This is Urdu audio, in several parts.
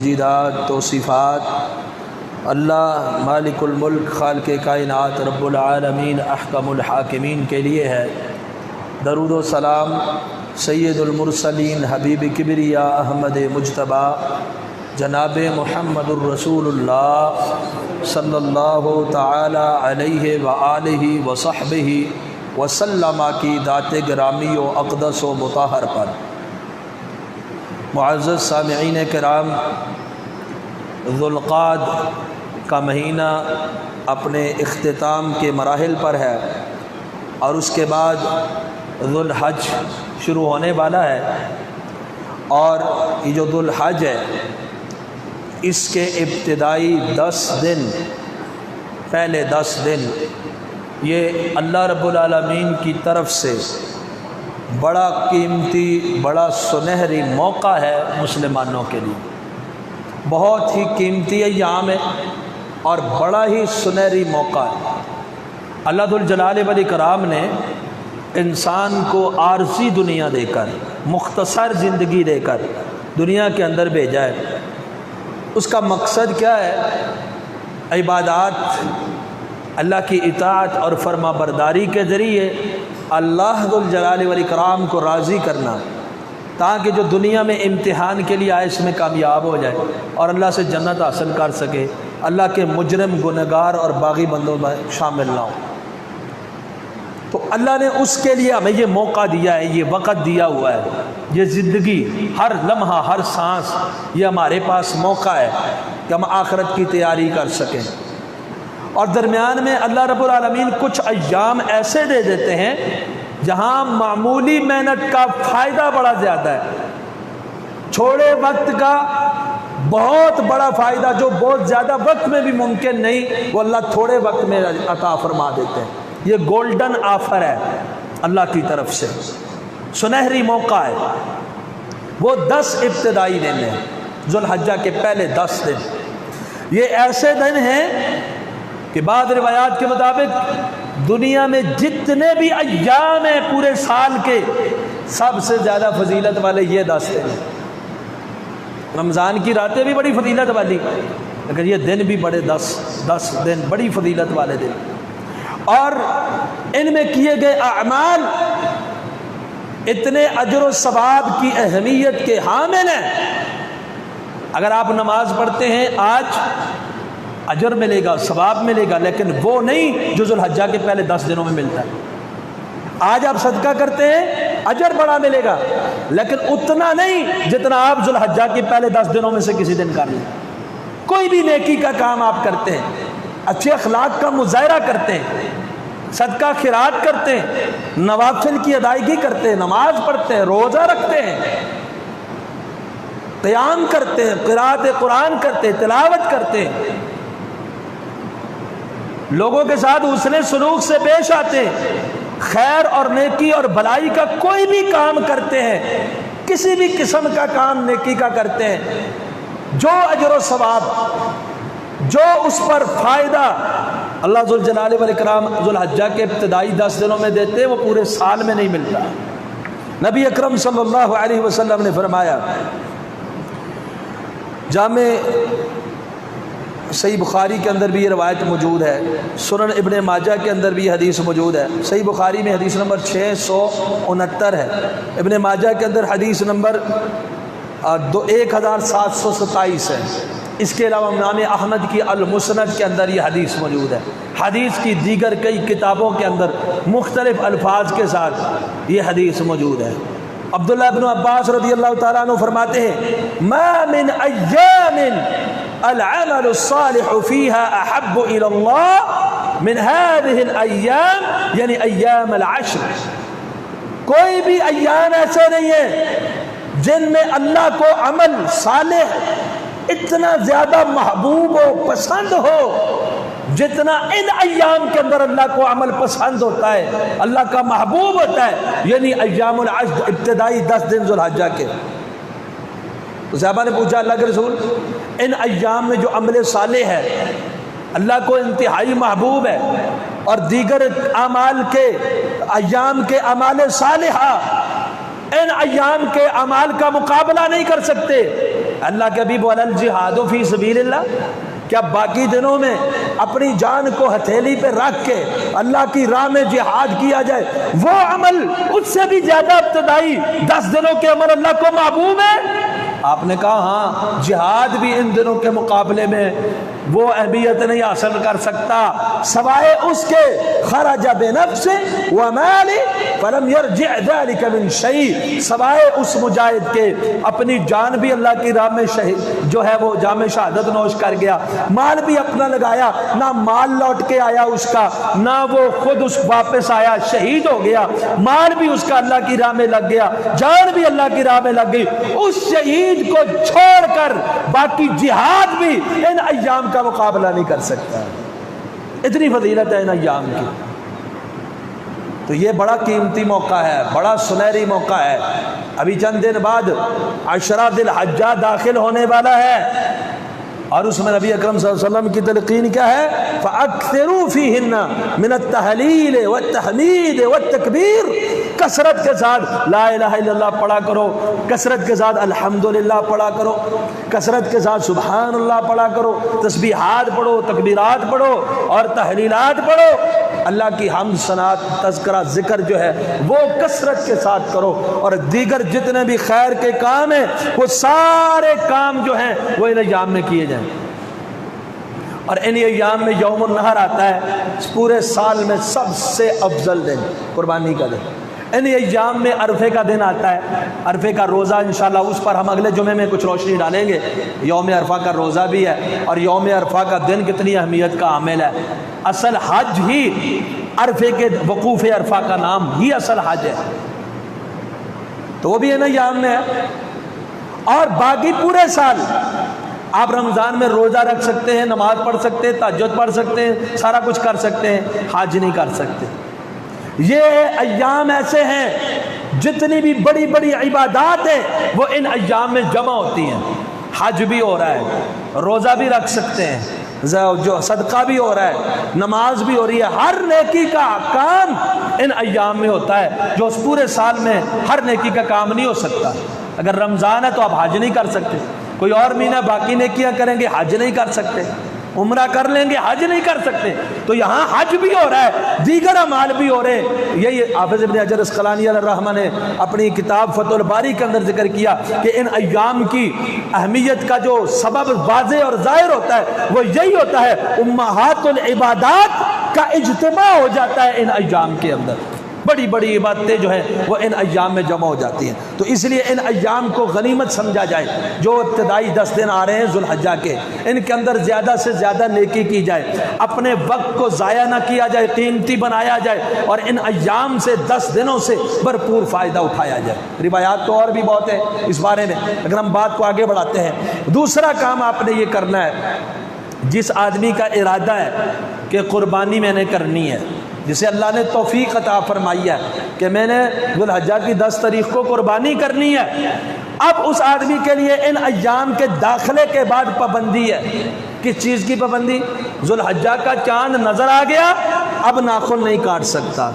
تجدیدات توصیفات اللہ مالک الملک خالق کائنات رب العالمین احکم الحاکمین کے لیے ہے۔ درود و سلام سید المرسلین حبیب کبریا احمد مجتبی جناب محمد الرسول اللہ صلی اللہ تعالی علیہ وآلہ وصحبہ وسلم کی ذات گرامی و اقدس و مطہر پر۔ معزز سامعین کرام، ذوالقعدہ کا مہینہ اپنے اختتام کے مراحل پر ہے اور اس کے بعد ذوالحج شروع ہونے والا ہے، اور یہ جو ذوالحج ہے اس کے ابتدائی 10 دن، پہلے 10 دن یہ اللہ رب العالمین کی طرف سے بڑا قیمتی، بڑا سنہری موقع ہے مسلمانوں کے لیے۔ بہت ہی قیمتی ایام ہے اور بڑا ہی سنہری موقع ہے۔ اللہ ذوالجلال والاکرام نے انسان کو عارضی دنیا دے کر، مختصر زندگی دے کر دنیا کے اندر بھیجا ہے۔ اس کا مقصد کیا ہے؟ عبادات، اللہ کی اطاعت اور فرما برداری کے ذریعے اللہ ذوالجلال والاکرام کو راضی کرنا، تاکہ جو دنیا میں امتحان کے لیے آئے اس میں کامیاب ہو جائے اور اللہ سے جنت حاصل کر سکے، اللہ کے مجرم گنہگار اور باغی بندوں میں شامل نہ ہو۔ تو اللہ نے اس کے لیے ہمیں یہ موقع دیا ہے، یہ وقت دیا ہوا ہے، یہ زندگی، ہر لمحہ، ہر سانس یہ ہمارے پاس موقع ہے کہ ہم آخرت کی تیاری کر سکیں۔ اور درمیان میں اللہ رب العالمین کچھ ایام ایسے دے دیتے ہیں جہاں معمولی محنت کا فائدہ بڑا زیادہ ہے، چھوڑے وقت کا بہت بڑا فائدہ جو بہت زیادہ وقت میں بھی ممکن نہیں، وہ اللہ تھوڑے وقت میں عطا فرما دیتے ہیں۔ یہ گولڈن آفر ہے اللہ کی طرف سے، سنہری موقع ہے۔ وہ 10 ابتدائی دن ہیں، ذوالحجہ کے پہلے 10 دن، یہ ایسے دن ہیں کہ بعض روایات کے مطابق دنیا میں جتنے بھی ایام ہیں پورے سال کے، سب سے زیادہ فضیلت والے یہ 10 دن ہیں۔ رمضان کی راتیں بھی بڑی فضیلت والی، لیکن یہ دن بھی بڑے 10 دن بڑی فضیلت والے دن، اور ان میں کیے گئے اعمال اتنے اجر و ثواب کی اہمیت کے حامل ہیں۔ اگر آپ نماز پڑھتے ہیں آج اجر ملے گا، ثواب ملے گا، لیکن وہ نہیں جو ذوالحجہ کے پہلے 10 دنوں میں ملتا ہے۔ آج آپ صدقہ کرتے ہیں اجر بڑا ملے گا، لیکن اتنا نہیں جتنا آپ ذوالحجہ کے پہلے 10 دنوں میں سے کسی دن کر لیں۔ کوئی بھی نیکی کا کام آپ کرتے ہیں، اچھے اخلاق کا مظاہرہ کرتے ہیں، صدقہ خیرات کرتے ہیں، نوافل کی ادائیگی کرتے ہیں، نماز پڑھتے ہیں، روزہ رکھتے ہیں، قیام کرتے ہیں، قرات قرآن کرتے ہیں، تلاوت کرتے ہیں، لوگوں کے ساتھ حسن سلوک سے پیش آتے ہیں، خیر اور نیکی اور بھلائی کا کوئی بھی کام کرتے ہیں، کسی بھی قسم کا کام نیکی کا کرتے ہیں، جو اجر و ثواب، جو اس پر فائدہ اللہ ذوالجلال والاکرام ذوالحجہ کے ابتدائی 10 دنوں میں دیتے ہیں، وہ پورے سال میں نہیں ملتا۔ نبی اکرم صلی اللہ علیہ وسلم نے فرمایا، جامع صحیح بخاری کے اندر بھی یہ روایت موجود ہے، سنن ابن ماجہ کے اندر بھی یہ حدیث موجود ہے، صحیح بخاری میں حدیث نمبر 669 ہے، ابن ماجہ کے اندر حدیث نمبر 1727 ہے۔ اس کے علاوہ امام احمد کی المسند کے اندر یہ حدیث موجود ہے۔ حدیث کی دیگر کئی کتابوں کے اندر مختلف الفاظ کے ساتھ یہ حدیث موجود ہے۔ عبداللہ بن عباس رضی اللہ تعالیٰ عنہ فرماتے ہیں، ما من ایام العمل الصالح فيها احب الى الله من هذه الايام، یعنی ایام العشر۔ کوئی بھی ایام ایسے نہیں ہیں جن میں اللہ کو عمل صالح اتنا زیادہ محبوب و پسند ہو جتنا ان ایام کے اندر اللہ کو عمل پسند ہوتا ہے، اللہ کا محبوب ہوتا ہے، یعنی ایام العشر، ابتدائی 10 دن ذوالحجہ کے۔ تو صحابہ نے پوچھا، اللہ کے رسول ان ایام میں جو عمل صالح ہے اللہ کو انتہائی محبوب ہے، اور دیگر اعمال کے ایام کے اعمال صالحہ ان ایام کے اعمال کا مقابلہ نہیں کر سکتے، اللہ کے حبیب وَلَا الْجِهَادُ فِي سَبِيلِ اللَّهِ، کیا باقی دنوں میں اپنی جان کو ہتھیلی پہ رکھ کے اللہ کی راہ میں جہاد کیا جائے، وہ عمل اس سے بھی زیادہ ابتدائی 10 دنوں کے عمل اللہ کو محبوب ہے؟ آپ نے کہا ہاں، جہاد بھی ان دنوں کے مقابلے میں وہ اہمیت نہیں حاصل کر سکتا سوائے اس کے خرج بنفس ومال فلم يرجع ذلك من شيء، سوائے اس مجاہد کے اپنی جان بھی اللہ کی راہ میں شہید جو ہے وہ جام شہادت نوش کر گیا، مال بھی اپنا لگایا، نہ مال لوٹ کے آیا اس کا، نہ وہ خود اس واپس آیا، شہید ہو گیا، مال بھی اس کا اللہ کی راہ میں لگ گیا، جان بھی اللہ کی راہ میں لگ گئی، اس شہید کو چھوڑ کر باقی جہاد بھی ان ایام کا مقابلہ نہیں کر سکتا۔ اتنی فضیلت ہے ان ایام کی، تو یہ بڑا قیمتی موقع ہے، بڑا سنہری موقع ہے۔ ابھی چند دن بعد عشرہ ذی الحجہ داخل ہونے والا ہے، اور اس میں نبی اکرم صلی اللہ علیہ وسلم کی تلقین کیا ہے؟ فَأَكْثِرُوا فِيهِنَّ مِنَ التَّحْلِيلِ وَالتَّحْمِيدِ وَالتَّكْبِيرِ، کثرت کے ساتھ لا الہ الا اللہ پڑھا کرو، کثرت کے ساتھ الحمدللہ پڑھا کرو، کثرت کے ساتھ سبحان اللہ پڑھا کرو، تسبیحات پڑھو، تکبیرات پڑھو اور تحلیلات پڑھو، اللہ کی حمد ثناء تذکرہ ذکر جو ہے وہ کثرت کے ساتھ کرو، اور دیگر جتنے بھی خیر کے کام ہیں وہ سارے کام جو ہیں وہ ان ایام میں کیے جائیں۔ اور ان ایام میں یوم النحر آتا ہے، پورے سال میں سب سے افضل دن، قربانی کا دن۔ ان ایام میں عرفے کا دن آتا ہے، عرفے کا روزہ انشاءاللہ اس پر ہم اگلے جمعے میں کچھ روشنی ڈالیں گے۔ یوم عرفہ کا روزہ بھی ہے، اور یوم عرفہ کا دن کتنی اہمیت کا حامل ہے۔ اصل حج ہی عرفے کے وقوف عرفہ کا نام ہی اصل حج ہے، تو وہ بھی ان ایام میں ہے۔ اور باقی پورے سال آپ رمضان میں روزہ رکھ سکتے ہیں، نماز پڑھ سکتے ہیں، تہجد پڑھ سکتے ہیں، سارا کچھ کر سکتے ہیں، حج نہیں کر سکتے۔ یہ ایام ایسے ہیں جتنی بھی بڑی بڑی عبادات ہیں وہ ان ایام میں جمع ہوتی ہیں۔ حج بھی ہو رہا ہے، روزہ بھی رکھ سکتے ہیں، جو صدقہ بھی ہو رہا ہے، نماز بھی ہو رہی ہے، ہر نیکی کا کام ان ایام میں ہوتا ہے، جو اس پورے سال میں ہر نیکی کا کام نہیں ہو سکتا۔ اگر رمضان ہے تو آپ حج نہیں کر سکتے، کوئی اور مہینہ باقی نیکیاں کریں گے حج نہیں کر سکتے، عمرہ کر لیں گے حج نہیں کر سکتے، تو یہاں حج بھی ہو رہا ہے، دیگر اعمال بھی ہو رہے ہیں۔ یہی حافظ ابن حجر اسقلانی علیہ الرحمہ نے اپنی کتاب فتح الباری کے اندر ذکر کیا کہ ان ایام کی اہمیت کا جو سبب واضح اور ظاہر ہوتا ہے وہ یہی ہوتا ہے، امہات العبادات کا اجتماع ہو جاتا ہے ان ایام کے اندر، بڑی بڑی عبادتیں جو ہیں وہ ان ایام میں جمع ہو جاتی ہیں۔ تو اس لیے ان ایام کو غنیمت سمجھا جائے، جو ابتدائی 10 دن آ رہے ہیں ذو الحجہ کے، ان کے اندر زیادہ سے زیادہ نیکی کی جائے، اپنے وقت کو ضائع نہ کیا جائے، قیمتی بنایا جائے، اور ان ایام سے 10 دنوں سے بھرپور فائدہ اٹھایا جائے۔ روایات تو اور بھی بہت ہیں اس بارے میں، اگر ہم بات کو آگے بڑھاتے ہیں۔ دوسرا کام آپ نے یہ کرنا ہے، جس آدمی کا ارادہ ہے کہ قربانی میں نے کرنی ہے، جسے اللہ نے توفیق عطا فرمائی ہے کہ میں نے ذو الحجہ کی 10 تاریخ کو قربانی کرنی ہے، اب اس آدمی کے لیے ان ایام کے داخلے کے بعد پابندی ہے۔ کس چیز کی پابندی؟ ذو الحجہ کا چاند نظر آ گیا، اب ناخن نہیں کاٹ سکتا،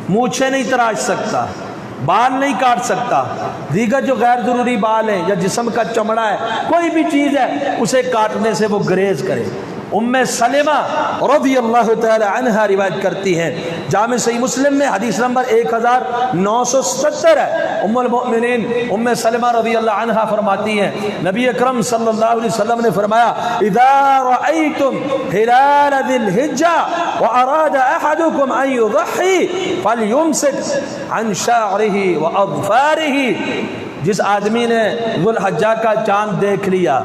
مونچھیں نہیں تراش سکتا، بال نہیں کاٹ سکتا، دیگر جو غیر ضروری بال ہیں یا جسم کا چمڑا ہے، کوئی بھی چیز ہے اسے کاٹنے سے وہ گریز کرے۔ ام سلمہ رضی اللہ تعالی عنہا روایت کرتی ہیں، جامع صحیح مسلم میں حدیث نمبر 1970 ہے۔ ام المؤمنین ام سلمہ رضی اللہ عنہا فرماتی ہیں، نبی اکرم صلی اللہ علیہ وسلم نے فرمایا، اذا رأیتم ہلال ذی الحجہ واراد احدکم ان یضحی فلیمسک عن شعرہ واظفارہ، جس آدمی نے ذو الحجہ کا چاند دیکھ لیا،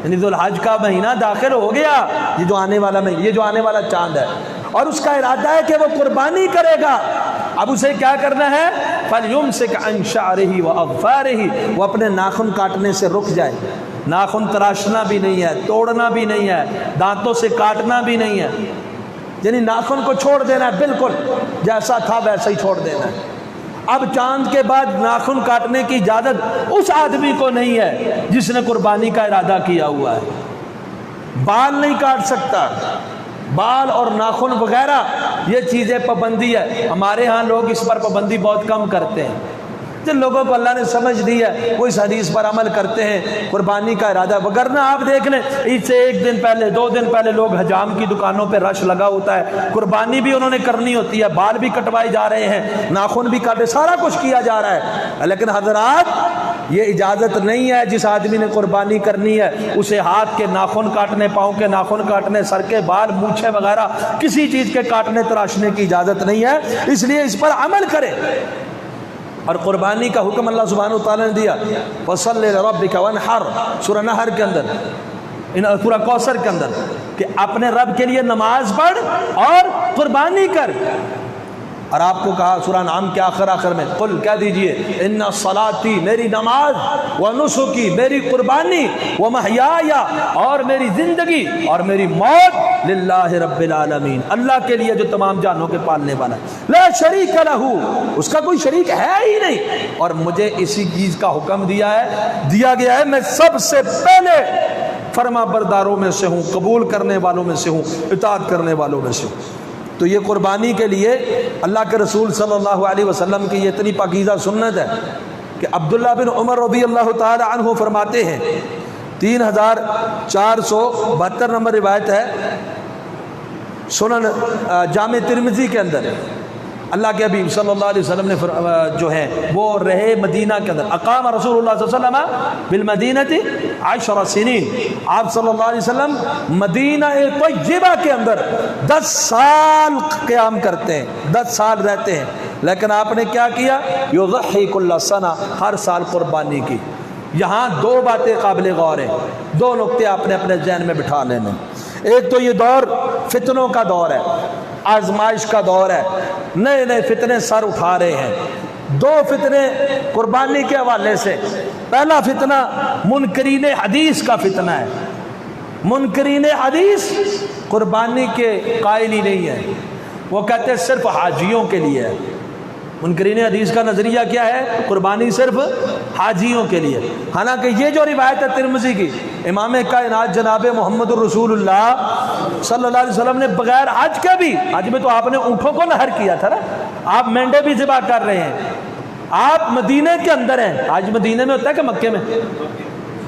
یعنی ذو الحج کا مہینہ داخل ہو گیا، یہ جو آنے والا چاند ہے، اور اس کا ارادہ ہے کہ وہ قربانی کرے گا، اب اسے کیا کرنا ہے؟ فَلْيُمْسِكْ عَنْ شَعْرِهِ وَأَظْفَارِهِ، وہ اپنے ناخن کاٹنے سے رک جائے، ناخن تراشنا بھی نہیں ہے، توڑنا بھی نہیں ہے، دانتوں سے کاٹنا بھی نہیں ہے، یعنی ناخن کو چھوڑ دینا ہے، بالکل جیسا تھا ویسا ہی چھوڑ دینا ہے۔ اب چاند کے بعد ناخن کاٹنے کی اجازت اس آدمی کو نہیں ہے جس نے قربانی کا ارادہ کیا ہوا ہے، بال نہیں کاٹ سکتا، بال اور ناخن وغیرہ یہ چیزیں پابندی ہے۔ ہمارے ہاں لوگ اس پر پابندی بہت کم کرتے ہیں، جن لوگوں کو اللہ نے سمجھ دی ہے وہ اس حدیث پر عمل کرتے ہیں، قربانی کا ارادہ، وگرنہ آپ دیکھ لیں عید سے ایک دن پہلے 2 دن پہلے لوگ حجام کی دکانوں پہ رش لگا ہوتا ہے، قربانی بھی انہوں نے کرنی ہوتی ہے، بال بھی کٹوائے جا رہے ہیں، ناخن بھی کاٹے، سارا کچھ کیا جا رہا ہے، لیکن حضرات یہ اجازت نہیں ہے جس آدمی نے قربانی کرنی ہے اسے ہاتھ کے ناخن کاٹنے، پاؤں کے ناخن کاٹنے، سر کے بال، مونچھیں وغیرہ کسی چیز کے کاٹنے تراشنے کی اجازت نہیں ہے، اس لیے اس پر عمل کرے۔ اور قربانی کا حکم اللہ سبحانہ وتعالیٰ نے دیا، فَصَلِّ لِرَبِّكَ وَانْحَرْ، سورہ نحر کے اندر، سورہ کوثر کے اندر، کہ اپنے رب کے لیے نماز پڑھ اور قربانی کر۔ اور آپ کو کہا سورہ انعام کے آخر میں، قل کہہ دیجئے ان صلاتی، میری نماز، ونسکی، میری قربانی، ومحیای، اور میری زندگی اور میری موت، للہ رب العالمین، اللہ کے لیے جو تمام جانوں کے پالنے والا ہے، لا شریک لہ، اس کا کوئی شریک ہے ہی نہیں، اور مجھے اسی چیز کا حکم دیا گیا ہے، میں سب سے پہلے فرما برداروں میں سے ہوں، قبول کرنے والوں میں سے ہوں، اطاعت کرنے والوں میں سے ہوں۔ تو یہ قربانی کے لیے اللہ کے رسول صلی اللہ علیہ وسلم کی یہ اتنی پاکیزہ سنت ہے کہ عبداللہ بن عمر رضی اللہ تعالی عنہ فرماتے ہیں، 3472 نمبر روایت ہے سنن جامع ترمذی کے اندر، اللہ کے حبیب صلی اللہ علیہ وسلم نے جو ہے وہ رہے مدینہ کے اندر، اقام رسول اللہ صلی اللہ علیہ وسلم بالمدینہ 10 سنین، آپ صلی اللہ علیہ وسلم مدینہ طیبہ کے اندر 10 سال قیام کرتے ہیں، 10 سال رہتے ہیں، لیکن آپ نے کیا کیا، یضحی کل سنہ، ہر سال قربانی کی۔ یہاں 2 باتیں قابل غور ہیں، 2 نقطے آپ نے اپنے ذہن میں بٹھا لینے۔ ایک تو یہ دور فتنوں کا دور ہے، آزمائش کا دور ہے، نئے نئے فتنے سر اٹھا رہے ہیں۔ 2 فتنے قربانی کے حوالے سے، پہلا فتنہ منکرین حدیث کا فتنہ ہے۔ منکرین حدیث قربانی کے قائل ہی نہیں ہے، وہ کہتے ہیں صرف حاجیوں کے لیے ہے۔ منکرین حدیث کا نظریہ کیا ہے، قربانی صرف حاجیوں کے لیے، حالانکہ یہ جو روایت ہے ترمذی کی، امام کائنات جناب محمد الرسول اللہ صلی اللہ علیہ وسلم نے بغیر حج کے بھی، حج میں تو آپ نے اونٹوں کو نہر کیا تھا نا، آپ مینڈے بھی ذبح کر رہے ہیں، آپ مدینے کے اندر ہیں، حج مدینے میں ہوتا ہے کہ مکے میں؟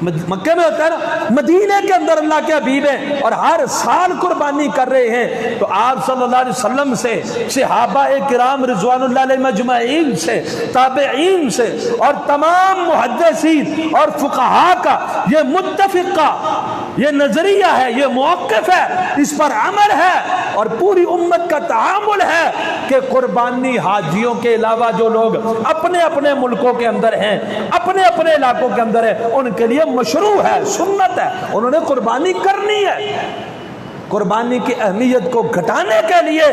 مکے میں ہوتا ہے نا، مدینے کے اندر اللہ کے حبیب ہیں اور ہر سال قربانی کر رہے ہیں۔ تو آپ صلی اللہ علیہ وسلم سے، صحابہ کرام رضوان اللہ علیہ مجمعین سے، تابعین سے اور تمام محدثین اور فقہاء کا یہ متفقہ، یہ نظریہ ہے، یہ موقف ہے، اس پر عمل ہے اور پوری امت کا تعامل ہے کہ قربانی حاجیوں کے علاوہ جو لوگ اپنے اپنے ملکوں کے اندر ہیں، اپنے اپنے علاقوں کے اندر ہیں، ان کے لیے مشروع ہے، سنت ہے، انہوں نے قربانی کرنی ہے۔ قربانی کی اہمیت کو گھٹانے کے لیے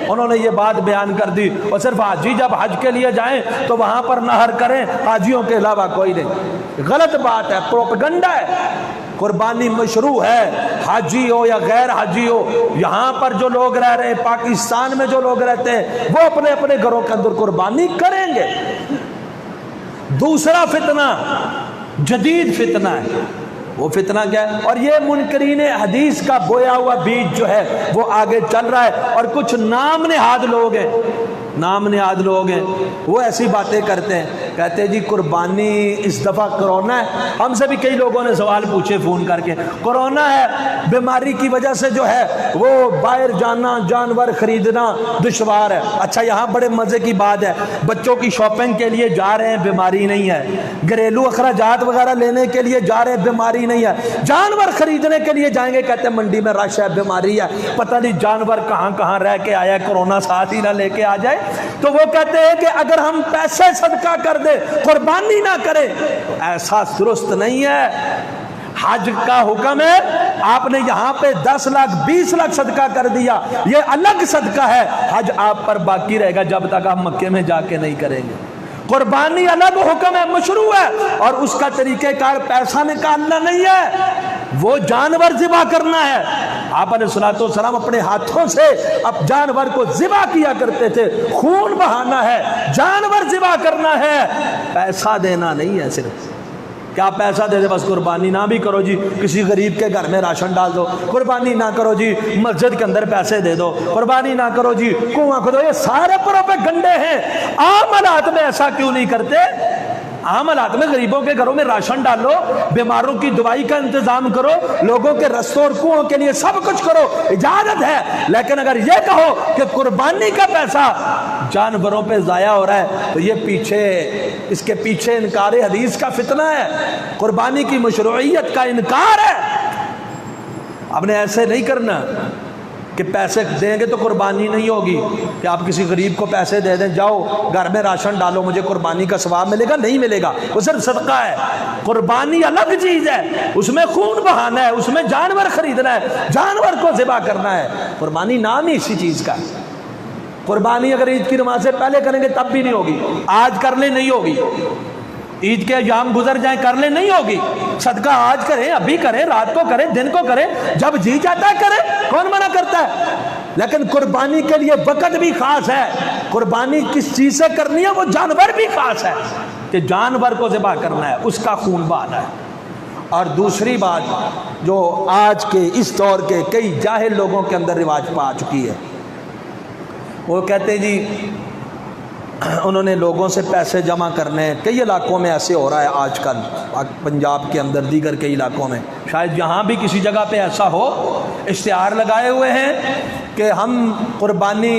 انہوں نے یہ بات بیان کر دی، اور صرف حاجی جب حج کے لیے جائیں تو وہاں پر نہر کریں، حاجیوں کے علاوہ کوئی نہیں۔ غلط بات ہے، پروپیگنڈا ہے۔ قربانی مشروع ہے، حاجی ہو یا غیر حاجی ہو، یہاں پر جو لوگ رہ رہے ہیں، پاکستان میں جو لوگ رہتے ہیں، وہ اپنے اپنے گھروں کے اندر قربانی کریں گے۔ دوسرا فتنہ جدید فتنہ ہے، وہ فتنہ کیا ہے؟ اور یہ منکرین حدیث کا بویا ہوا بیج جو ہے وہ آگے چل رہا ہے، اور کچھ نام نہاد لوگ ہیں، نام نہاد لوگ ہیں، وہ ایسی باتیں کرتے ہیں، کہتے ہیں جی قربانی اس دفعہ کرونا ہے۔ ہم سے بھی کئی لوگوں نے سوال پوچھے فون کر کے، کرونا ہے، بیماری کی وجہ سے جو ہے وہ باہر جانا، جانور خریدنا دشوار ہے۔ اچھا یہاں بڑے مزے کی بات ہے، بچوں کی شاپنگ کے لیے جا رہے ہیں، بیماری نہیں ہے، گھریلو اخراجات وغیرہ لینے کے لیے جا رہے ہیں، بیماری نہیں ہے، جانور خریدنے کے لیے جائیں گے، کہتے ہیں منڈی میں رش ہے، بیماری ہے، پتہ نہیں جانور کہاں کہاں رہ کے آیا، کرونا ساتھ ہی نہ لے کے آ جائے۔ تو وہ کہتے ہیں کہ اگر ہم پیسے صدقہ کر دیں، قربانی نہ کریں، ایسا درست نہیں ہے۔ حج کا حکم ہے، آپ نے یہاں پہ 10 لاکھ 20 لاکھ صدقہ کر دیا، یہ الگ صدقہ ہے، حج آپ پر باقی رہے گا جب تک آپ مکے میں جا کے نہیں کریں گے۔ قربانی الگ حکم ہے، مشروع ہے، اور اس کا طریقہ کار پیسہ نکالنا نہیں ہے، وہ جانور ذبح کرنا ہے۔ آپ علیہ الصلوۃ والسلام اپنے ہاتھوں سے اب جانور کو ذبح کیا کرتے تھے، خون بہانا ہے، جانور ذبح کرنا ہے، پیسہ دینا نہیں ہے۔ صرف کیا پیسہ دے دے بس قربانی نہ بھی کرو جی، کسی غریب کے گھر میں راشن ڈال دو، قربانی نہ کرو جی، مسجد کے اندر پیسے دے دو، قربانی نہ کرو جی، کنواں کھودو، یہ سارے پروپیگنڈے ہیں۔ عام حالات میں ایسا کیوں نہیں کرتے؟ عام حالات میں غریبوں کے گھروں میں راشن ڈالو، بیماروں کی دوائی کا انتظام کرو، لوگوں کے رستوں اور کنووں کے لیے سب کچھ کرو، اجازت ہے۔ لیکن اگر یہ کہو کہ قربانی کا پیسہ جانوروں پہ ضائع ہو رہا ہے تو یہ اس کے پیچھے انکار حدیث کا فتنہ ہے، قربانی کی مشروعیت کا انکار ہے۔ اب نے ایسے نہیں کرنا کہ پیسے دیں گے تو قربانی نہیں ہوگی، کہ آپ کسی غریب کو پیسے دے دیں، جاؤ گھر میں راشن ڈالو، مجھے قربانی کا ثواب ملے گا، نہیں ملے گا، وہ صرف صدقہ ہے۔ قربانی الگ چیز ہے، اس میں خون بہانا ہے، اس میں جانور خریدنا ہے، جانور کو ذبح کرنا ہے۔ قربانی نام ہی اسی چیز کا ہے۔ قربانی اگر عید کی نماز سے پہلے کریں گے تب بھی نہیں ہوگی، آج کر لیں نہیں ہوگی، عید کے ایام گزر جائیں کر لیں نہیں ہوگی۔ صدقہ آج کریں، ابھی کریں، رات کو کریں، دن کو کریں، جب جی جاتا ہے کریں، کون منع کرتا ہے؟ لیکن قربانی کے لیے وقت بھی خاص ہے۔ قربانی کس چیز سے کرنی ہے وہ جانور بھی خاص ہے، کہ جانور کو ذبح کرنا ہے، اس کا خون بہانا ہے۔ اور دوسری بات جو آج کے اس دور کے کئی جاہل لوگوں کے اندر رواج پا چکی ہے، وہ کہتے ہیں جی انہوں نے لوگوں سے پیسے جمع کرنے ہیں۔ کئی علاقوں میں ایسے ہو رہا ہے آج کل، پنجاب کے اندر، دیگر کئی علاقوں میں، شاید جہاں بھی کسی جگہ پہ ایسا ہو، اشتہار لگائے ہوئے ہیں کہ ہم قربانی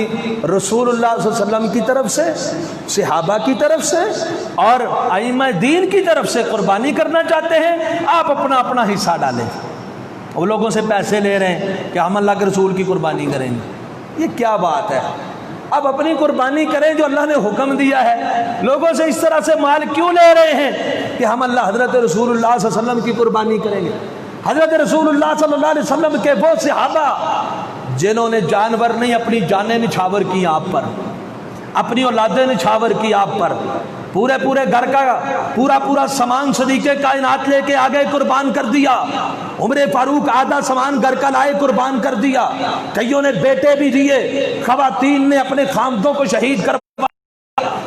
رسول اللہ صلی اللہ علیہ وسلم کی طرف سے، صحابہ کی طرف سے اور ائمہ دین کی طرف سے قربانی کرنا چاہتے ہیں، آپ اپنا اپنا حصہ ڈالیں۔ وہ لوگوں سے پیسے لے رہے ہیں کہ ہم اللہ کے رسول کی قربانی کریں گے۔ یہ کیا بات ہے؟ اب اپنی قربانی کریں جو اللہ نے حکم دیا ہے، لوگوں سے اس طرح سے مال کیوں لے رہے ہیں کہ ہم حضرت رسول اللہ صلی اللہ علیہ وسلم کی قربانی کریں گے؟ حضرت رسول اللہ صلی اللہ علیہ وسلم کے وہ صحابہ جنہوں نے جانور نہیں اپنی جانیں نچھاور کی آپ پر، اپنی اولادیں نچھاور کی آپ پر، پورے گھر کا پورا سامان صدیق کائنات لے کے آگے قربان کر دیا، عمر فاروق آدھا سامان گھر کا لائے قربان کر دیا، کئیوں نے بیٹے بھی دیے، خواتین نے اپنے خامدوں کو شہید کر،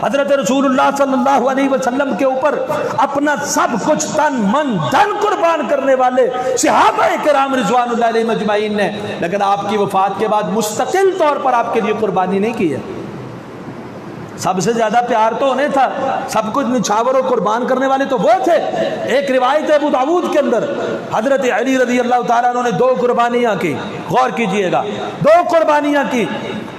حضرت رسول اللہ صلی اللہ علیہ وسلم کے اوپر اپنا سب کچھ تن من دھن قربان کرنے والے صحابہ کرام رضوان اللہ علیہ مجمعین نے، لیکن آپ کی وفات کے بعد مستقل طور پر آپ کے لیے قربانی نہیں کی ہے۔ سب سے زیادہ پیار تو انہیں تھا، سب کچھ نچھاور اور قربان کرنے والے تو وہ تھے۔ ایک روایت ہے ابو داؤد کے اندر، حضرت علی رضی اللہ تعالیٰ عنہ نے 2 قربانیاں کی، غور کیجئے گا، 2 قربانیاں کی،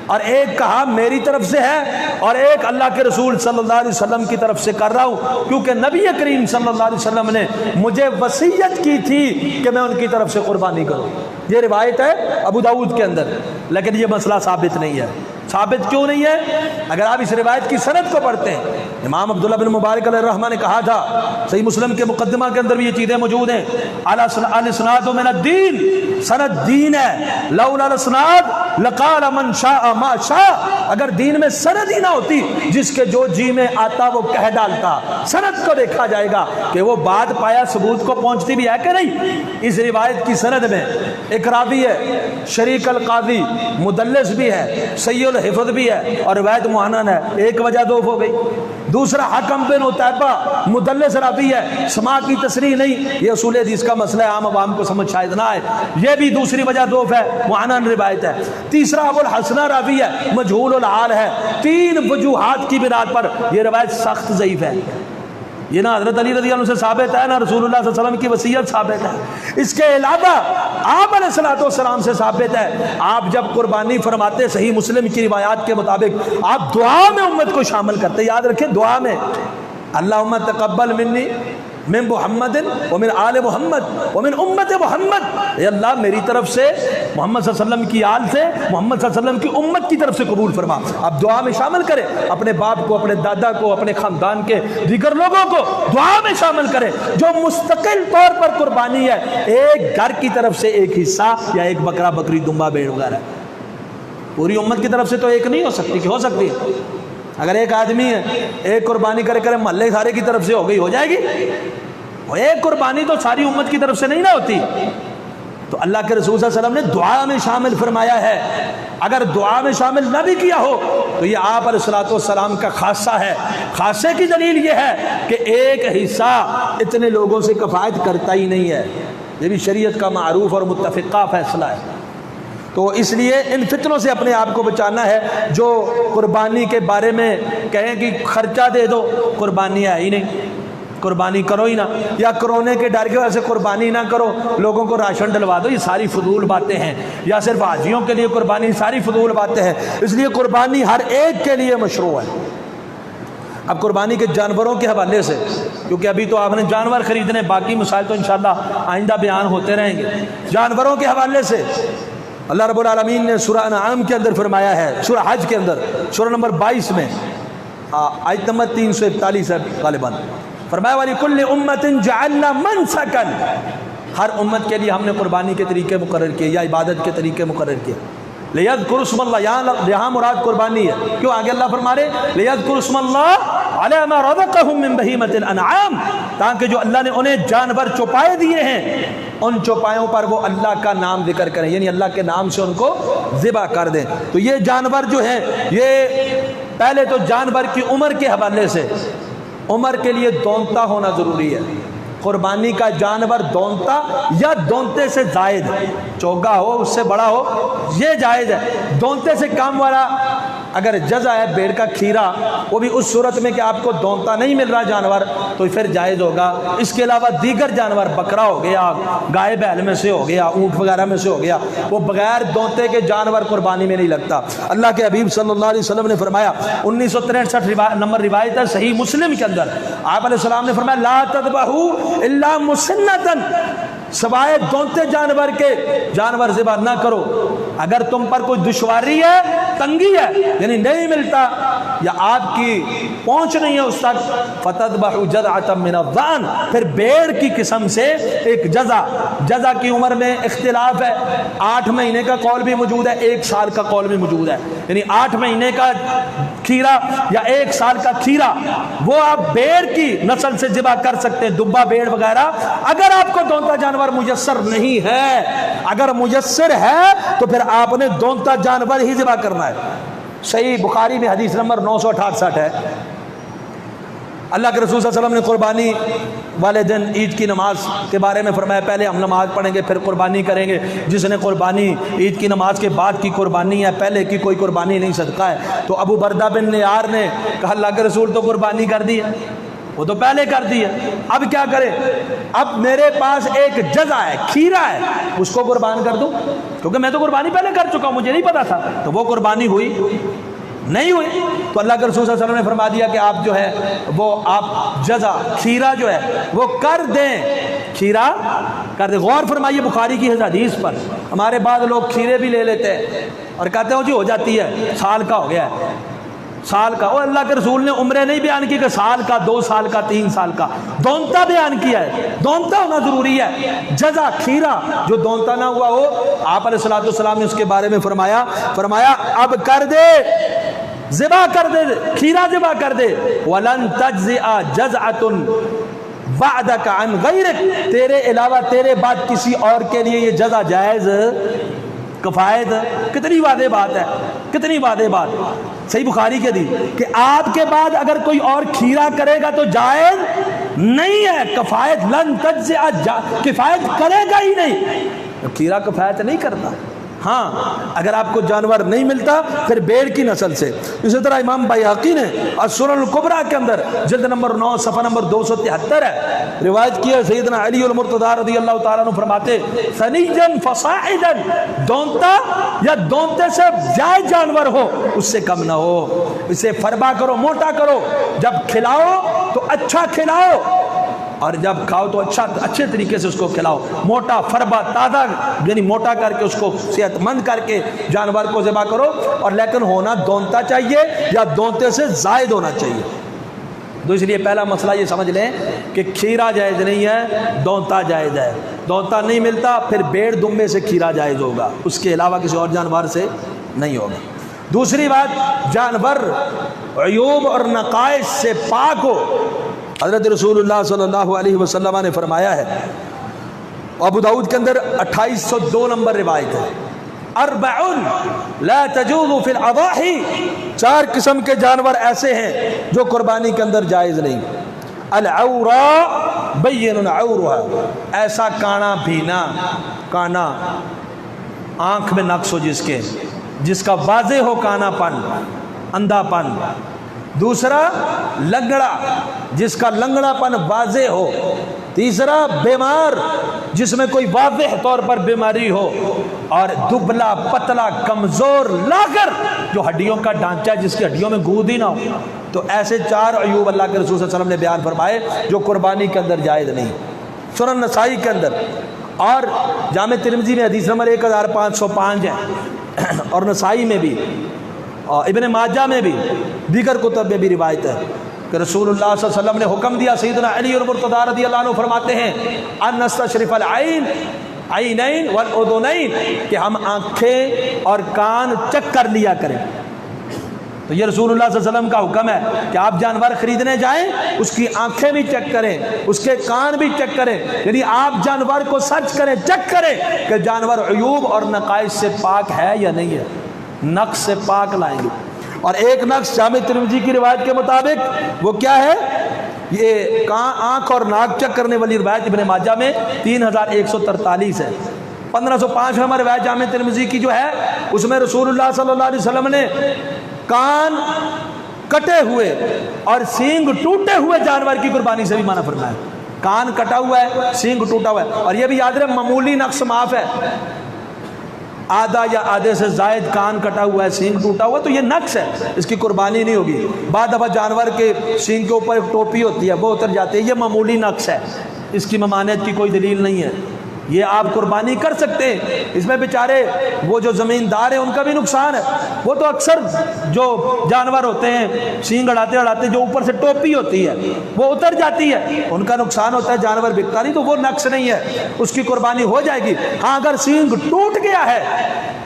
اور ایک کہا میری طرف سے ہے اور ایک اللہ کے رسول صلی اللہ علیہ وسلم کی طرف سے کر رہا ہوں، کیونکہ نبی کریم صلی اللہ علیہ وسلم نے مجھے وصیت کی تھی کہ میں ان کی طرف سے قربانی کروں۔ یہ روایت ہے ابو داؤد کے اندر، لیکن یہ مسئلہ ثابت نہیں ہے۔ ثابت کیوں نہیں ہے؟ اگر آپ اس روایت کی سند کو پڑھتے ہیں، امام عبداللہ بن مبارک علیہ الرحمہ نے کہا تھا، صحیح مسلم کے مقدمہ کے اندر بھی یہ چیزیں موجود ہیں، الاسناد من الدین، سند دین ہے، لولا الاسناد لقال من شاء ما شاء، اگر دین میں سند ہی نہ ہوتی جس کے جو جی میں آتا وہ کہہ ڈالتا۔ سند کو دیکھا جائے گا کہ وہ بات پایا ثبوت کو پہنچتی بھی ہے کہ نہیں۔ اس روایت کی سند میں ایک راوی ہے شریک القاضی، مدلس بھی ہے، سیء الحفظ بھی ہے، اور روایت معنن ہے، ایک وجہ دو ہو گئی۔ دوسرا حکم بن عتیبہ مدلس راوی ہے، سماع کی تصریح نہیں، یہ اصول حدیث کا مسئلہ ہے، عام عوام کو سمجھ شاید نہ آئے، یہ بھی دوسری وجہ دو ہے، معنن روایت ہے۔ تیسرا ابو الحسن راوی ہے، مجہول الحال ہے، 3 وجوہات کی بنا پر یہ روایت سخت ضعیف ہے۔ یہ نہ حضرت علی رضی اللہ عنہ سے ثابت ہے، نہ رسول اللہ صلی اللہ علیہ وسلم کی وصیت ثابت ہے۔ اس کے علاوہ آپ علیہ السلام سے ثابت ہے، آپ جب قربانی فرماتے صحیح مسلم کی روایات کے مطابق آپ دعا میں امت کو شامل کرتے، یاد رکھیں دعا میں، اللہم تقبل منی من محمد ومن آل محمد ومن امت محمد، اے اللہ میری طرف سے محمد صلی اللہ علیہ وسلم کی آل سے، محمد صلی اللہ علیہ وسلم کی امت کی طرف سے قبول فرما۔ آپ دعا میں شامل کریں، اپنے باپ کو، اپنے دادا کو، اپنے خاندان کے دیگر لوگوں کو دعا میں شامل کریں۔ جو مستقل طور پر قربانی ہے، ایک گھر کی طرف سے ایک حصہ یا ایک بکرا، بکری، دمبا، بھیڑ وغیرہ، پوری امت کی طرف سے تو ایک نہیں ہو سکتی، کہ ہو سکتی ہے؟ اگر ایک آدمی ہے ایک قربانی کرے محلے سارے کی طرف سے ہو گئی، ہو جائے گی؟ ایک قربانی تو ساری امت کی طرف سے نہیں نہ ہوتی۔ تو اللہ کے رسول صلی اللہ علیہ وسلم نے دعا میں شامل فرمایا ہے، اگر دعا میں شامل نہ بھی کیا ہو تو یہ آپ علیہ السلام کا خاصہ ہے۔ خاصے کی دلیل یہ ہے کہ ایک حصہ اتنے لوگوں سے کفایت کرتا ہی نہیں ہے، یہ بھی شریعت کا معروف اور متفقہ فیصلہ ہے۔ تو اس لیے ان فتنوں سے اپنے آپ کو بچانا ہے۔ جو قربانی کے بارے میں کہیں کہ خرچہ دے دو، قربانی ہے ہی نہیں، قربانی کرو ہی نہ، یا کرونے کے ڈر کی وجہ سے قربانی نہ کرو، لوگوں کو راشن ڈلوا دو، یہ ساری فضول باتیں ہیں، یا صرف حاجیوں کے لیے قربانی، ساری فضول باتیں ہیں۔ اس لیے قربانی ہر ایک کے لیے مشروع ہے۔ اب قربانی کے جانوروں کے حوالے سے، کیونکہ ابھی تو آپ نے جانور خریدنے، باقی مسائل تو انشاءاللہ آئندہ بیان ہوتے رہیں گے۔ جانوروں کے حوالے سے اللہ رب العالمین نے سورہ انعام کے اندر فرمایا ہے، سورہ حج کے اندر سورہ نمبر 22 میں آیت نمبر 341 ہے غالباً، فرمایا وَلِكُلِّ أُمَّةٍ جَعَلْنَا مَنْسَكًا، ہر امت کے لیے ہم نے قربانی کے طریقے مقرر کیے یا عبادت کے طریقے مقرر کیے۔ لِيَذْكُرُوا اسْمَ اللَّهِ، یہاں مراد قربانی ہے، کیوں آگے اللہ فرما رہے لِيَذْكُرُوا اسْمَ اللَّهِ عَلَىٰ مَا رَزَقَهُم مِّن بَهِيمَةِ الْأَنْعَامِ، تاکہ جو اللہ نے انہیں جانور چوپائے دیے ہیں ان چوپایوں پر وہ اللہ کا نام ذکر کریں، یعنی اللہ کے نام سے ان کو ذبح کر دیں۔ تو یہ جانور جو ہیں، یہ پہلے تو جانور کی عمر کے حوالے سے، عمر کے لیے دونتا ہونا ضروری ہے۔ قربانی کا جانور دونتا یا دونتے سے زائد، چوگا ہو اس سے بڑا ہو یہ جائز ہے۔ دونتے سے کم والا اگر جزا ہے بھیڑ کا کھیرا، وہ بھی اس صورت میں کہ آپ کو دونتا نہیں مل رہا جانور تو پھر جائز ہوگا۔ اس کے علاوہ دیگر جانور، بکرا ہو گیا، گائے بیل میں سے ہو گیا، اونٹ وغیرہ میں سے ہو گیا، وہ بغیر دونتے کے جانور قربانی میں نہیں لگتا۔ اللہ کے حبیب صلی اللہ علیہ وسلم نے فرمایا، 1963 نمبر روایت ہے صحیح مسلم کے اندر، آپ علیہ السلام نے فرمایا لا تذبحوا الا مسنۃ، سوائے دونتے جانور کے جانور ذبح نہ کرو۔ اگر تم پر کوئی دشواری ہے، تنگی ہے، یعنی نہیں ملتا یا آپ کی پہنچ نہیں ہے اس تک، فَتَذْبَحُ جَذْعَةً مِّنَ الظَّأْنِ، پھر بھیڑ کی قسم سے ایک جزا کی عمر میں اختلاف ہے، 8 مہینے کا قول بھی موجود ہے، 1 سال کا قول بھی موجود ہے، یعنی 8 مہینے کا کھیرا یا 1 سال کا کھیرا وہ آپ بھیڑ کی نسل سے ذبح کر سکتے ہیں، دبا بھیڑ وغیرہ۔ اگر آپ کو دونتا جانور میسر نہیں ہے، اگر میسر ہے تو پھر آپ نے دونتا جانور ہی ذبح کرنا ہے۔ صحیح بخاری میں حدیث نمبر 968 ہے، اللہ کے رسول صلی اللہ علیہ وسلم نے قربانی والے دن عید کی نماز کے بارے میں فرمایا، پہلے ہم نماز پڑھیں گے پھر قربانی کریں گے، جس نے قربانی عید کی نماز کے بعد کی قربانی ہے، پہلے کی کوئی قربانی نہیں، صدقہ ہے۔ تو ابو بردہ بن نیار نے کہا اللہ کے رسول تو قربانی کر دی ہے، وہ تو پہلے کر دی ہے، اب کیا کرے؟ اب میرے پاس ایک جزا ہے، کھیرا ہے، اس کو قربان کر دوں، کیونکہ میں تو قربانی پہلے کر چکا ہوں، مجھے نہیں پتا تھا۔ تو وہ قربانی ہوئی نہیں ہوئی، تو اللہ کے رسول صلی اللہ علیہ وسلم نے فرما دیا کہ آپ جو ہے وہ آپ جزا کھیرا جو ہے وہ کر دیں، کھیرا کر دیں۔ غور فرمائیے بخاری کی حدیث پر، ہمارے بعض لوگ کھیرے بھی لے لیتے ہیں اور کہتے ہیں جی ہو جاتی ہے، سال کا ہو گیا ہے، سال کا۔ اور اللہ کے رسول نے عمرے نہیں بیان کی کہ سال کا، 2 سال کا، 3 سال کا، دونتا بیان کیا ہے، دونتا ہونا ضروری ہے۔ جزا کھیرا جو دونتا نہ ہوا ہو، آپ علیہ الصلوۃ والسلام نے اس کے بارے میں فرمایا اب کر دے، ذبح کر دے، کھیرا ذبح کر دے۔ وَلَن تَجْزِئَ جَزْعَةٌ بَعْدَكَ عَنْ غَيْرِكَ، تیرے علاوہ تیرے بعد کسی اور کے لیے یہ جزا جائز کفایت۔ کتنی واضح بات ہے، کتنی واضح بات، صحیح بخاری کے دی کہ آپ کے بعد اگر کوئی اور کھیرا کرے گا تو جائز نہیں ہے، کفایت لن تجزئ، کفایت کرے گا ہی نہیں، کھیرا کفایت نہیں کرتا۔ ہاں اگر آپ کو جانور نہیں ملتا پھر بھیڑ کی نسل سے۔ اسی طرح امام بیہقی نے السنن الکبریٰ کے اندر جلد نمبر 9 صفحہ نمبر 273 ہے، روایت کیا ہے سیدنا علی المرتضیٰ رضی اللہ تعالیٰ عنہ فرماتے ثنیًا فصاعدا، دونتا یا دونتے سے زائد جانور ہو، اس سے کم نہ ہو، اسے فربا کرو، موٹا کرو، جب کھلاؤ تو اچھا کھلاؤ اور جب کھاؤ تو اچھے طریقے سے اس کو کھلاؤ، موٹا فربا تازہ، یعنی موٹا کر کے اس کو صحت مند کر کے جانور کو ذبح کرو، اور لیکن ہونا دونتا چاہیے یا دونتے سے زائد ہونا چاہیے۔ تو اس لیے پہلا مسئلہ یہ سمجھ لیں کہ کھیرا جائز نہیں ہے، دونتا جائز ہے۔ دونتا نہیں ملتا پھر بھیڑ دمبے سے کھیرا جائز ہوگا، اس کے علاوہ کسی اور جانور سے نہیں ہوگا۔ دوسری بات، جانور عیوب اور نقائص سے پاک ہو۔ حضرت رسول اللہ صلی اللہ علیہ وسلم نے فرمایا ہے، ابو داؤد کے اندر 2802 نمبر روایت ہے، اربع لا تجوز فی الاضاحی، 4 قسم کے جانور ایسے ہیں جو قربانی کے اندر جائز نہیں۔ العوراء بین عورها، ایسا کانا بھینا، کانا آنکھ میں نقص ہو جس کا واضح ہو کانا پن، اندھا پن، دوسرا لنگڑا جس کا لنگڑا پن واضح ہو، تیسرا بیمار جس میں کوئی واضح طور پر بیماری ہو، اور دبلا پتلا کمزور لاغر جو ہڈیوں کا ڈھانچہ جس کی ہڈیوں میں گود ہی نہ ہو۔ تو ایسے 4 عیوب اللہ کے رسول صلی اللہ علیہ وسلم نے بیان فرمائے جو قربانی کے اندر جائز نہیں۔ سنن نسائی کے اندر اور جامع ترمذی میں حدیث نمبر 1505 ہے، اور نسائی میں بھی، اور ابن ماجہ میں بھی، دیگر کتب میں بھی روایت ہے کہ رسول اللہ صلی اللہ علیہ وسلم نے حکم دیا، سیدنا علی المرتضیٰ رضی اللہ عنہ فرماتے ہیں ان نستشرف العین عینین والاذنین، کہ ہم آنکھیں اور کان چیک کر لیا کریں۔ تو یہ رسول اللہ صلی اللہ علیہ وسلم کا حکم ہے کہ آپ جانور خریدنے جائیں اس کی آنکھیں بھی چیک کریں، اس کے کان بھی چیک کریں، یعنی آپ جانور کو سرچ کریں، چیک کریں کہ جانور عیوب اور نقائص سے پاک ہے یا نہیں ہے، نقص سے پاک لائیں گے۔ اور ایک نقص جامع ترمذی کی روایت کے مطابق وہ کیا ہے؟ یہ آنکھ اور ناک چیک کرنے والی روایت ابن ماجہ میں 3143 ہے۔ 1505 ہماری روایت جامع ترمذی کی جو ہے اس میں رسول اللہ صلی اللہ علیہ وسلم نے کان کٹے ہوئے اور سینگ ٹوٹے ہوئے جانور کی قربانی سے بھی منع فرمایا۔ کان کٹا ہوا ہے، سینگ ٹوٹا ہوا ہے، اور یہ بھی یاد رہے معمولی نقص معاف ہے، آدھا یا آدھے سے زائد کان کٹا ہوا ہے، سینگ ٹوٹا ہوا ہے تو یہ نقص ہے، اس کی قربانی نہیں ہوگی۔ بعد دفعہ جانور کے سینگ کے اوپر ایک ٹوپی ہوتی ہے وہ اتر جاتی ہے، یہ معمولی نقص ہے، اس کی ممانعت کی کوئی دلیل نہیں ہے، یہ آپ قربانی کر سکتے ہیں۔ اس میں بیچارے وہ جو زمیندار ہیں ان کا بھی نقصان ہے، وہ تو اکثر جو جانور ہوتے ہیں سینگ اڑاتے اڑاتے جو اوپر سے ٹوپی ہوتی ہے وہ اتر جاتی ہے، ان کا نقصان ہوتا ہے، جانور بکتا نہیں، تو وہ نقص نہیں ہے، اس کی قربانی ہو جائے گی۔ ہاں اگر سینگ ٹوٹ گیا ہے،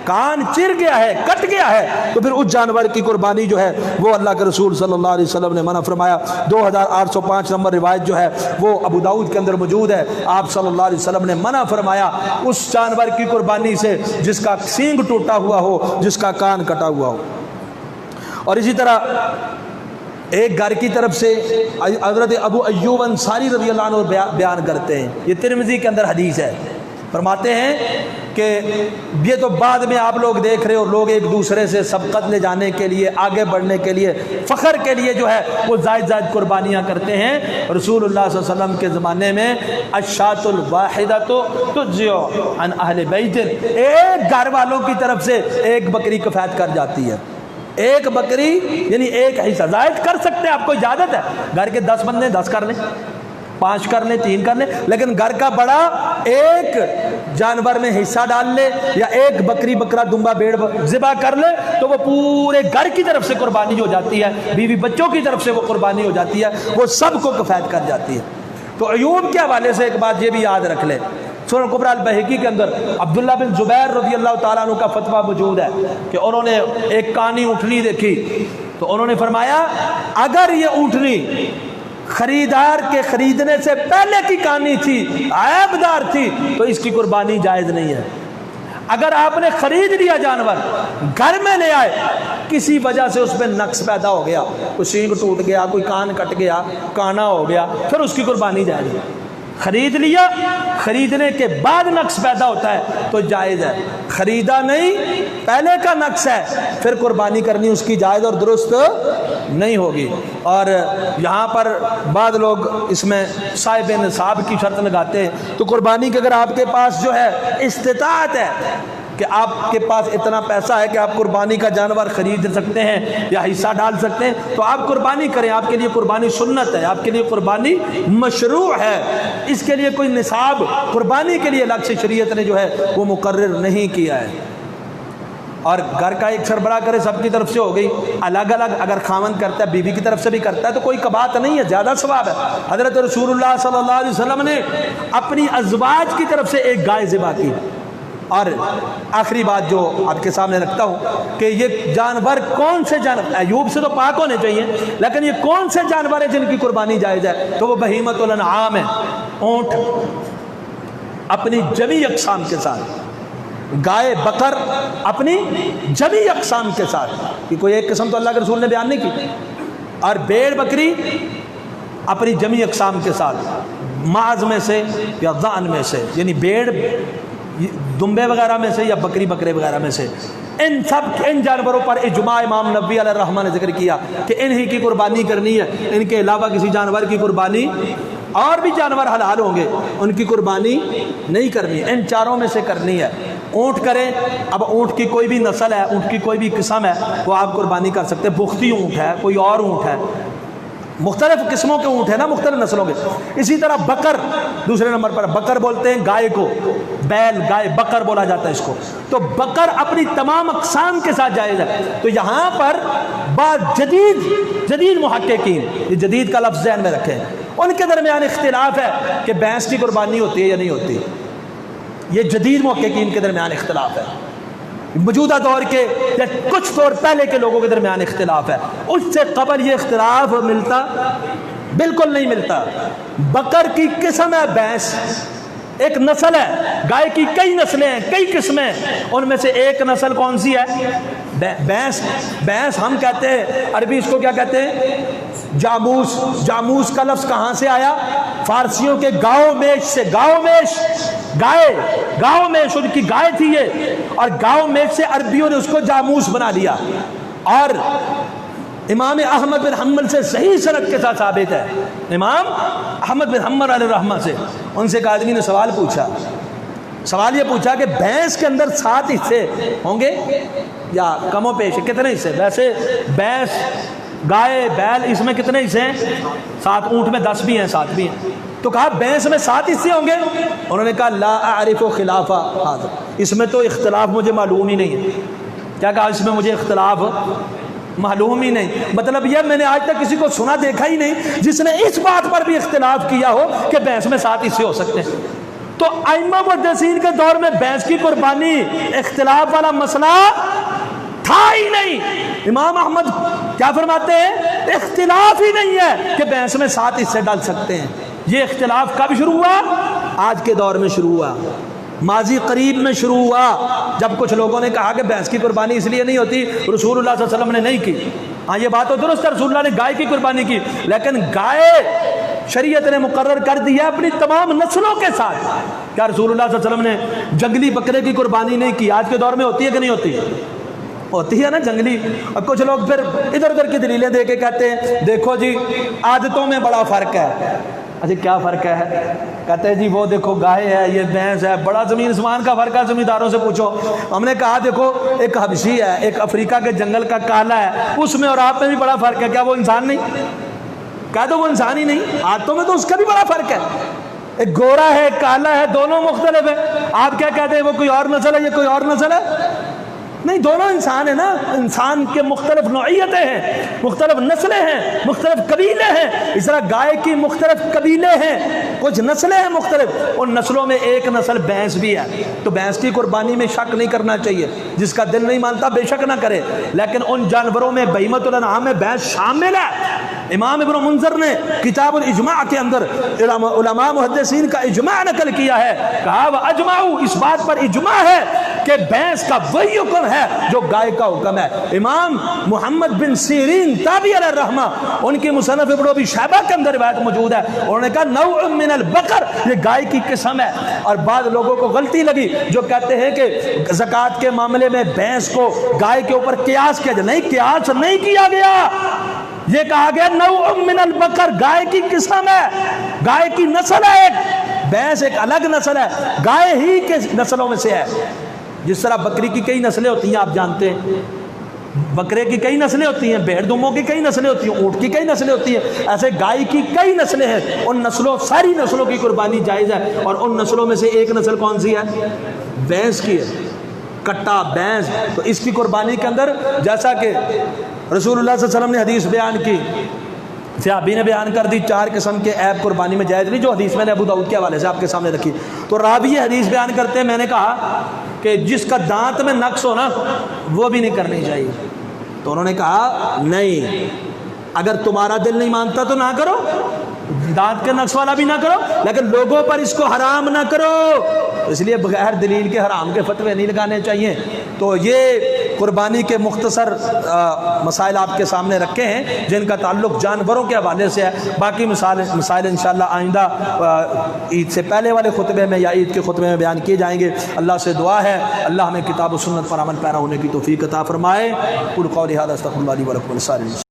کان چر گیا ہے، کٹ گیا ہے، تو پھر اس جانور کی قربانی جو ہے وہ اللہ کے رسول صلی اللہ علیہ وسلم نے منع فرمایا۔ 2805 نمبر روایت جو ہے وہ ابو داؤد کے اندر موجود ہے، آپ صلی اللہ علیہ وسلم نے منع فرمایا اس جانور کی قربانی سے جس کا سینگ ٹوٹا ہوا ہو، جس کا کان کٹا ہوا ہو۔ اور اسی طرح ایک گھر کی طرف سے حضرت ابو ایوب انصاری رضی اللہ عنہ بیان کرتے ہیں، یہ ترمذی کے اندر حدیث ہے، فرماتے ہیں کہ یہ تو بعد میں آپ لوگ دیکھ رہے ہو لوگ ایک دوسرے سے سبقت لے جانے کے لیے، آگے بڑھنے کے لیے، فخر کے لیے جو ہے وہ زائد زائد قربانیاں کرتے ہیں۔ رسول اللہ صلی اللہ علیہ وسلم کے زمانے میں الشاۃ الواحدۃ تجزئ عن اہل بیت، ایک گھر والوں کی طرف سے ایک بکری کفایت کر جاتی ہے، ایک بکری یعنی ایک حصہ زائد کر سکتے ہیں، آپ کو اجازت ہے، گھر کے 10 بندے 10 کر لیں، 5 کر لیں، 3 کر لیں، لیکن گھر کا بڑا ایک جانور میں حصہ ڈال لے یا ایک بکری بکرا دمبا بھیڑ ذبح کر لے تو وہ پورے گھر کی طرف سے قربانی ہو جاتی ہے، بیوی بچوں کی طرف سے وہ قربانی ہو جاتی ہے، وہ سب کو کفایت کر جاتی ہے۔ تو ایوب کے حوالے سے ایک بات یہ بھی یاد رکھ لے، سنن کبریٰ البیہقی کے اندر عبداللہ بن زبیر رضی اللہ تعالیٰ عنہ کا فتویٰ موجود ہے کہ انہوں نے ایک کانی اونٹنی دیکھی تو انہوں نے فرمایا اگر یہ اونٹنی خریدار کے خریدنے سے پہلے کی کانی تھی، عیب دار تھی، تو اس کی قربانی جائز نہیں ہے۔ اگر آپ نے خرید لیا جانور، گھر میں لے آئے، کسی وجہ سے اس میں نقص پیدا ہو گیا، کوئی سینگ ٹوٹ گیا، کوئی کان کٹ گیا، کانا ہو گیا، پھر اس کی قربانی جائز ہے۔ خرید لیا، خریدنے کے بعد نقص پیدا ہوتا ہے تو جائز ہے، خریدا نہیں، پہلے کا نقص ہے، پھر قربانی کرنی اس کی جائز اور درست نہیں ہوگی۔ اور یہاں پر بعض لوگ اس میں صاحب نصاب کی شرط لگاتے ہیں، تو قربانی کے اگر آپ کے پاس جو ہے استطاعت ہے کہ آپ کے پاس اتنا پیسہ ہے کہ آپ قربانی کا جانور خرید سکتے ہیں یا حصہ ڈال سکتے ہیں تو آپ قربانی کریں، آپ کے لیے قربانی سنت ہے، آپ کے لیے قربانی مشروع ہے، اس کے لیے کوئی نصاب قربانی کے لیے الگ سے شریعت نے جو ہے وہ مقرر نہیں کیا ہے۔ اور گھر کا ایک سربراہ کرے سب کی طرف سے ہو گئی، الگ الگ اگر خاوند کرتا ہے بیوی کی طرف سے بھی کرتا ہے تو کوئی کبات نہیں ہے، زیادہ ثواب ہے۔ حضرت رسول اللہ صلی اللہ علیہ وسلم نے اپنی ازواج کی طرف سے ایک گائے ذبح کی۔ اور آخری بات جو آپ کے سامنے رکھتا ہوں کہ یہ جانور کون سے جانور، ایوب سے تو پاک ہونے چاہیے، لیکن یہ کون سے جانور ہیں جن کی قربانی جائز ہے؟ تو وہ بہیمۃ الانعام ہے، اونٹ اپنی جمی اقسام کے ساتھ، گائے بکر اپنی جمی اقسام کے ساتھ، کہ کوئی ایک قسم تو اللہ کے رسول نے بیان نہیں کی، اور بھیڑ بکری اپنی جمی اقسام کے ساتھ، ماز میں سے یا ضأن میں سے، یعنی بھیڑ دمبے وغیرہ میں سے یا بکری بکرے وغیرہ میں سے، ان جانوروں پر اجماع امام نبوی علیہ الرحمہ نے ذکر کیا کہ انہی کی قربانی کرنی ہے، ان کے علاوہ کسی جانور کی قربانی، اور بھی جانور حلال ہوں گے ان کی قربانی نہیں کرنی، ان چاروں میں سے کرنی ہے۔ اونٹ کریں، اب اونٹ کی کوئی بھی نسل ہے، اونٹ کی کوئی بھی قسم ہے، وہ آپ قربانی کر سکتے ہیں۔ بختی اونٹ ہے، کوئی اور اونٹ ہے، مختلف قسموں کے اونٹ ہیں نا، مختلف نسلوں کے۔ اسی طرح بکر دوسرے نمبر پر، بکر بولتے ہیں گائے کو، بیل گائے بکر بولا جاتا ہے اس کو، تو بکر اپنی تمام اقسام کے ساتھ جائز ہے۔ تو یہاں پر بعض جدید محققین، یہ جدید کا لفظ ذہن میں رکھیں، ان کے درمیان اختلاف ہے کہ بھینس کی قربانی ہوتی ہے یا نہیں ہوتی، یہ جدید محققین کے درمیان اختلاف ہے، موجودہ دور کے یا کچھ دور پہلے کے لوگوں کے درمیان اختلاف ہے۔ اس سے قبل یہ اختلاف ملتا بالکل نہیں ملتا۔ بکر کی قسم ہے بھینس، ایک نسل ہے، گائے کی کئی نسلیں ہیں، کئی قسمیں، ان میں سے ایک نسل کون سی ہے؟ بھینس۔ بھینس ہم کہتے ہیں، عربی اس کو کیا کہتے ہیں؟ جاموس۔ جاموس کا لفظ کہاں سے آیا؟ فارسیوں کے گاؤں میش سے۔ گاؤں میش گائے، گاؤں میش ان کی گائے تھی یہ، اور گاؤں میش سے عربیوں نے اس کو جاموس بنا لیا۔ اور امام احمد بن حنبل سے صحیح سند کے ساتھ ثابت ہے، امام احمد بن حنبل علیہ الرحمہ سے، ان سے ایک آدمی نے سوال پوچھا، سوال یہ پوچھا کہ بھینس کے اندر 7 حصے ہوں گے یا کم و بیش کتنے حصے؟ ویسے بھینس گائے بیل اس میں کتنے حصے ہیں؟ 7۔ اونٹ میں 10 بھی ہیں، 7 بھی ہیں۔ تو کہا بھینس میں 7 حصے ہوں گے؟ انہوں نے کہا لا اعرف خلاف ھذا، اس میں تو اختلاف مجھے معلوم ہی نہیں ہے۔ کیا کہا؟ اس میں مجھے اختلاف معلوم ہی نہیں۔ مطلب یہ میں نے آج تک کسی کو سنا دیکھا ہی نہیں جس نے اس بات پر بھی اختلاف کیا ہو کہ بھینس میں 7 حصے ہو سکتے ہیں۔ تو ائمہ محدثین کے دور میں بھینس کی قربانی اختلاف والا مسئلہ تھا ہی نہیں۔ امام احمد کیا فرماتے ہیں؟ اختلاف ہی نہیں ہے کہ بھینس میں 7 حصے ڈال سکتے ہیں۔ یہ اختلاف کب شروع ہوا؟ آج کے دور میں شروع ہوا، ماضی قریب میں شروع ہوا، جب کچھ لوگوں نے کہا کہ بھینس کی قربانی اس لیے نہیں ہوتی، رسول اللہ صلی اللہ علیہ وسلم نے نہیں کی۔ ہاں یہ بات تو درست ہے، رسول اللہ نے گائے کی قربانی کی، لیکن گائے شریعت نے مقرر کر دیا اپنی تمام نسلوں کے ساتھ۔ کیا رسول اللہ صلی اللہ علیہ وسلم نے جنگلی بکرے کی قربانی نہیں کی؟ آج کے دور میں ہوتی ہے کہ نہیں ہوتی؟ ہوتی ہے نا جنگلی۔ اور کچھ لوگ پھر ادھر ادھر کی دلیلیں دے کے کہتے ہیں دیکھو جی عادتوں میں بڑا فرق ہے۔ اچھا کیا فرق ہے؟ کہتے ہیں جی وہ دیکھو گائے ہے، یہ بھینس ہے، بڑا زمین اسمان کا فرق ہے، زمینداروں سے پوچھو۔ ہم نے کہا دیکھو ایک حبشی ہے، ایک افریقہ کے جنگل کا کالا ہے، اس میں اور آپ میں بھی بڑا فرق ہے، کیا وہ انسان نہیں؟ کہہ دو وہ انسان ہی نہیں، عادتوں میں تو اس کا بھی بڑا فرق ہے۔ ایک گورا ہے، ایک کالا ہے، دونوں مختلف ہیں۔ آپ کیا کہتے ہیں وہ کوئی اور نسل ہے، یہ کوئی اور نسل ہے؟ نہیں، دونوں انسان ہیں نا۔ انسان کے مختلف نوعیتیں ہیں، مختلف نسلیں ہیں، مختلف قبیلے ہیں۔ اس طرح گائے کی مختلف قبیلے ہیں، کچھ نسلیں ہیں مختلف، ان نسلوں میں ایک نسل بھینس بھی ہے۔ تو بھینس کی قربانی میں شک نہیں کرنا چاہیے، جس کا دل نہیں مانتا بے شک نہ کرے، لیکن ان جانوروں میں بہیمۃ الانعام میں بھینس شامل ہے۔ امام ابن منذر نے کتاب الاجماع کے اندر علماء محدثین کا اجماع نقل کیا ہے، کہا وَأَجْمَعُوا، اس بات پر اجماع ہے کہ بھینس کا وہی حکم ہے جو گائے کا حکم ہے۔ امام محمد بن سیرین تابعی علیہ الرحمہ، ان کی مصنف ابن ابی شیبہ کے اندر روایت موجود ہے، انہوں نے کہا نوع من البقر، یہ گائے کی قسم ہے۔ اور بعض لوگوں کو غلطی لگی جو کہتے ہیں کہ زکوٰۃ کے معاملے میں بھینس کو گائے کے اوپر قیاس کیا جائے، نہیں، قیاس نہیں کیا گیا، یہ کہا گیا نوع من البقر، گائے کی قسم ہے، گائے کی نسل ہے ایک، بھینس ایک الگ نسل ہے، گائے ہی کے نسلوں میں سے ہے۔ جس طرح بکری کی کئی نسلیں ہوتی ہیں، آپ جانتے ہیں، بکرے کی کئی نسلیں ہوتی ہیں، بھیڑ دموں کی کئی نسلیں ہوتی ہیں، اونٹ کی کئی نسلیں ہوتی ہیں، ایسے گائے کی کئی نسلیں ہیں۔ ان نسلوں، ساری نسلوں کی قربانی جائز ہے، اور ان نسلوں میں سے ایک نسل کون سی ہے؟ بھینس کی ہے، کٹا بھینس۔ تو اس کی قربانی کے اندر جیسا کہ رسول اللہ صلی اللہ علیہ وسلم نے حدیث بیان کی، صحابی نے بیان کر دی 4 قسم کے عیب قربانی میں جائز نہیں، جو حدیث میں نے ابو داؤد کے حوالے سے آپ کے سامنے رکھی۔ تو راوی یہ حدیث بیان کرتے ہیں، میں نے کہا کہ جس کا دانت میں نقص ہو نا وہ بھی نہیں کرنی چاہیے۔ تو انہوں نے کہا نہیں، اگر تمہارا دل نہیں مانتا تو نہ کرو، دانت کے نقص والا بھی نہ کرو، لیکن لوگوں پر اس کو حرام نہ کرو۔ اس لیے بغیر دلیل کے حرام کے فتوے نہیں لگانے چاہیے۔ تو یہ قربانی کے مختصر مسائل آپ کے سامنے رکھے ہیں جن کا تعلق جانوروں کے حوالے سے ہے۔ باقی مسائل انشاءاللہ آئندہ عید سے پہلے والے خطبے میں یا عید کے خطبے میں بیان کیے جائیں گے۔ اللہ سے دعا ہے اللہ ہمیں کتاب و سنت پر عمل پیرا ہونے کی توفیق عطا فرمائے۔ قل قولی ھذا استغفر اللہ لی ولکم ولسائر